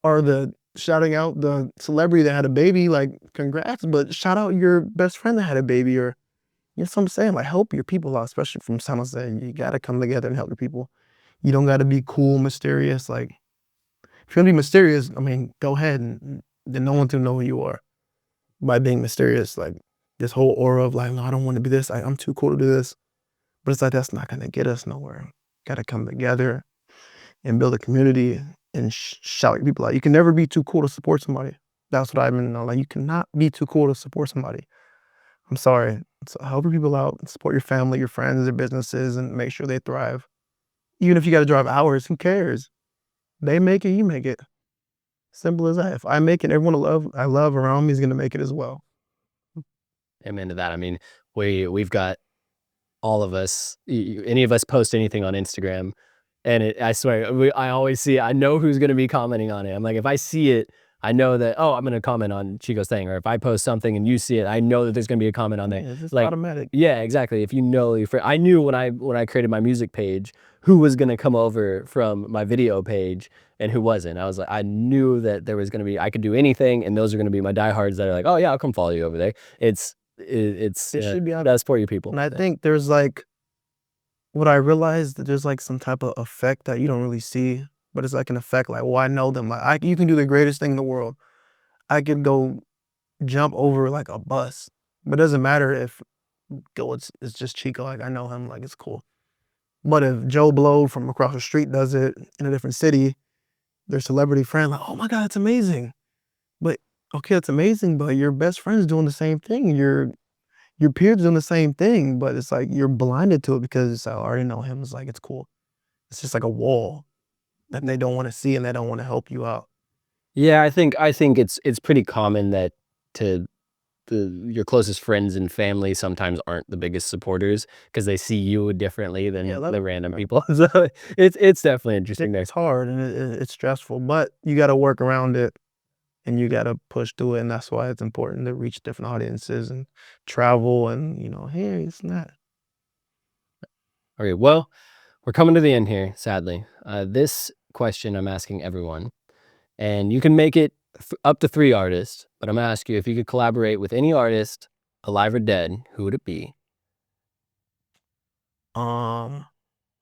Or the shouting out the celebrity that had a baby, like congrats, but shout out your best friend that had a baby, or you know what I'm saying? Like help your people out, especially from San Jose. You gotta come together and help your people. You don't gotta be cool, mysterious. Like if you're gonna be mysterious, I mean, go ahead and then no one to know who you are by being mysterious. Like this whole aura of like, no, I don't want to be this. I'm too cool to do this. But it's like that's not gonna get us nowhere. Gotta come together and build a community and shout your people out. You can never be too cool to support somebody. That's what I've been know. Like you cannot be too cool to support somebody. I'm sorry. So help your people out, support your family, your friends, their businesses, and make sure they thrive. Even if you got to drive hours, who cares? They make it, you make it. Simple as that. If I make it, everyone I love around me is gonna make it as well. Amen to that. I mean, we've got all of us, any of us post anything on Instagram, and I swear, I always see it. I know who's going to be commenting on it. I'm like, if I see it, I know that, oh, I'm going to comment on Chico's thing. Or if I post something and you see it, I know that there's going to be a comment on there. Yeah, it's just Like, automatic. yeah, exactly. If you know your friend, I knew when I created my music page, who was going to come over from my video page and who wasn't. I was like, I knew that there was going to be, I could do anything, and those are going to be my diehards that are like, oh yeah, I'll come follow you over there. It Should be that's for you people. And I think there's like what I realized that there's like some type of effect that you don't really see, but it's like an effect. Like, well, I know them. Like, you can do the greatest thing in the world. I could go jump over like a bus, but it doesn't matter if it's just Chico. Like, I know him. Like, it's cool. But if Joe Blow from across the street does it in a different city, their celebrity friend, like, oh my God, it's amazing. But okay, it's amazing, but your best friend's doing the same thing. Your peers doing the same thing, but it's like you're blinded to it because it's like, I already know him. It's like it's cool. It's just like a wall that they don't want to see and they don't want to help you out. Yeah, I think it's pretty common that to your closest friends and family sometimes aren't the biggest supporters because they see you differently Yeah, than the random people. So it's definitely interesting there. it's hard and it's stressful, but you got to work around it and you got to push through it. And that's why it's important to reach different audiences and travel and, hey, it's not. Okay, well, we're coming to the end here, sadly. This question I'm asking everyone, and you can make it up to 3 artists, but I'm gonna ask you if you could collaborate with any artist, alive or dead, who would it be? Let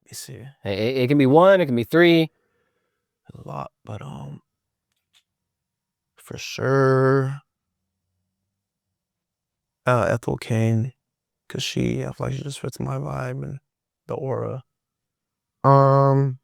me see. It can be one, it can be 3. A lot, but for sure, Ethel Kane, cause I feel like she just fits my vibe and the aura. Um,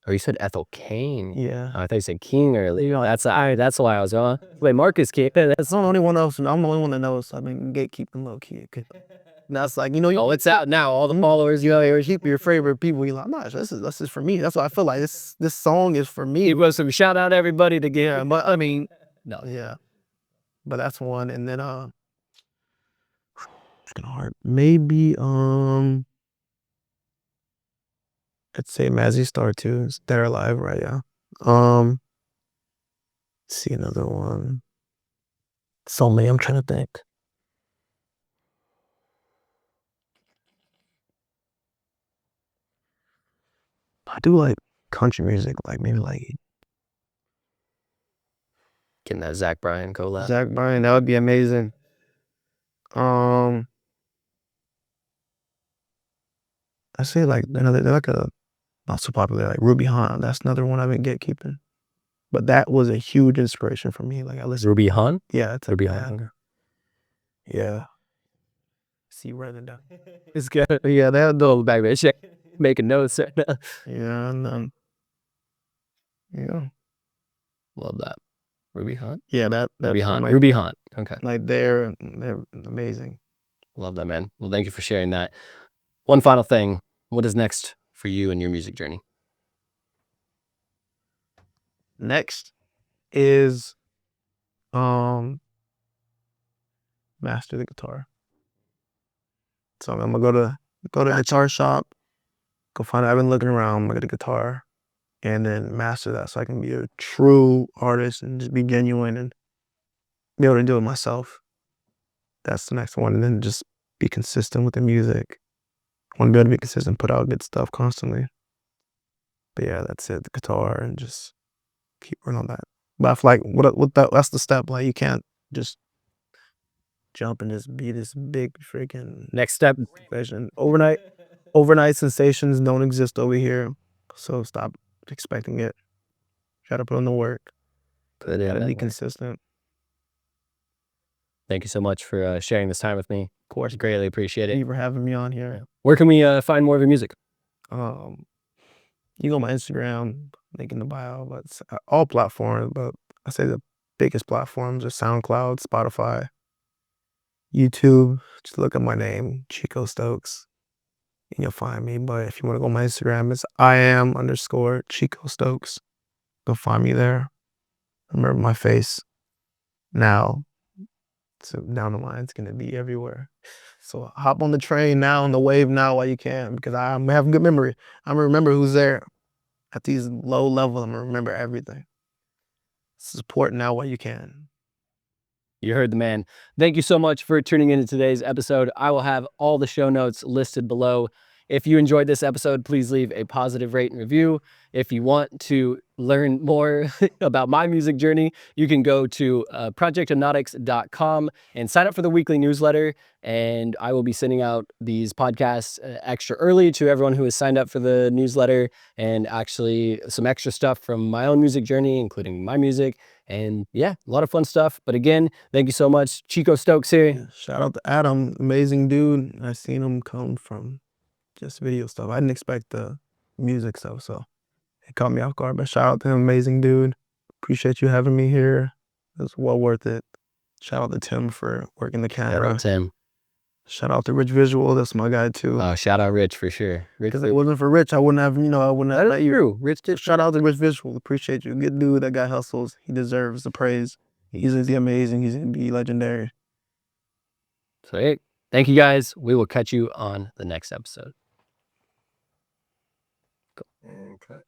Oh, you said Ethel Kane. yeah. Oh, I thought you said King earlier. That's why I was wrong. Wait, Marcus King. That's the only one else, and I'm the only one that knows. I've been gatekeeping low key. And that's like, Oh, it's out now. All the followers, you keep your favorite people. You're like, nah, this is for me. That's what I feel like. This song is for me. It was some shout out everybody to get. Yeah, but I mean, no, yeah, but that's one. And then it's gonna hard. Maybe I'd say Mazzy Star too. They're alive, right? Yeah. Um, let's see another one. So many. I'm trying to think. I do like country music, like maybe like Getting that Zach Bryan collab. Zach Bryan. That would be amazing. Um, I say like another. They're like a not so popular, like Ruby Hunt. That's another one I've been gatekeeping. But that was a huge inspiration for me. Like I listened. Ruby Han? Yeah, it's Ruby Han. Okay. Yeah. See running down. It's good. Yeah, they'll go back there. Shit. Making notes. Yeah, and then yeah. Love that. Ruby Han? Yeah, that's Ruby Han. like, Ruby Han. Okay. like they're amazing. Love that, man. Well, thank you for sharing that. One final thing. What is next for you and your music journey? Next is master the guitar. So I'm gonna go to a guitar shop, go find I've been looking around, I'm gonna get a guitar and then master that so I can be a true artist and just be genuine and be able to do it myself. That's the next one. And then just be consistent with the music. I want to be able to be consistent, put out good stuff constantly. But yeah, that's it. The guitar and just keep working on that. But I feel like that's the step. Like you can't just jump and just be this big freaking Next step. sensation. Overnight sensations don't exist over here. So stop expecting it. Try to put in the work. Put it Gotta in. be consistent. Thank you so much for sharing this time with me. Of course. Greatly appreciate Thank it. you for having me on here. Yeah. Where can we find more of your music? You go on my Instagram, link in the bio, but it's all platforms, but I say the biggest platforms are SoundCloud, Spotify, YouTube. Just look at my name, Chico Stokes, and you'll find me. But if you want to go on my Instagram, it's _Chico Stokes. Go find me there. Remember my face now. So down the line, it's gonna be everywhere. So hop on the train now, on the wave now while you can, because I'm having good memory. I'm gonna remember who's there. At these low levels, I'm gonna remember everything. Support now while you can. You heard the man. Thank you so much for tuning into today's episode. I will have all the show notes listed below. If you enjoyed this episode, please leave a positive rate and review. If you want to learn more about my music journey, you can go to projectanautics.com and sign up for the weekly newsletter. And I will be sending out these podcasts extra early to everyone who has signed up for the newsletter, and actually some extra stuff from my own music journey, including my music. And yeah, a lot of fun stuff. But again, thank you so much. Chico Stokes here. Yeah, shout out to Adam, amazing dude. I seen him come from just video stuff. I didn't expect the music stuff, so it caught me off guard. But shout out to him, amazing dude. Appreciate you having me here. It's well worth it. Shout out to Tim for working the camera. Shout out Tim. Shout out to Rich Visual. That's my guy too. Shout out Rich for sure. Because if it wasn't for Rich, I wouldn't have, I wouldn't have. That is true. Rich did. Shout out to Rich Visual. Appreciate you. Good dude. That guy hustles. He deserves the praise. He's amazing. He's gonna be legendary. So hey, thank you guys. We will catch you on the next episode. Okay.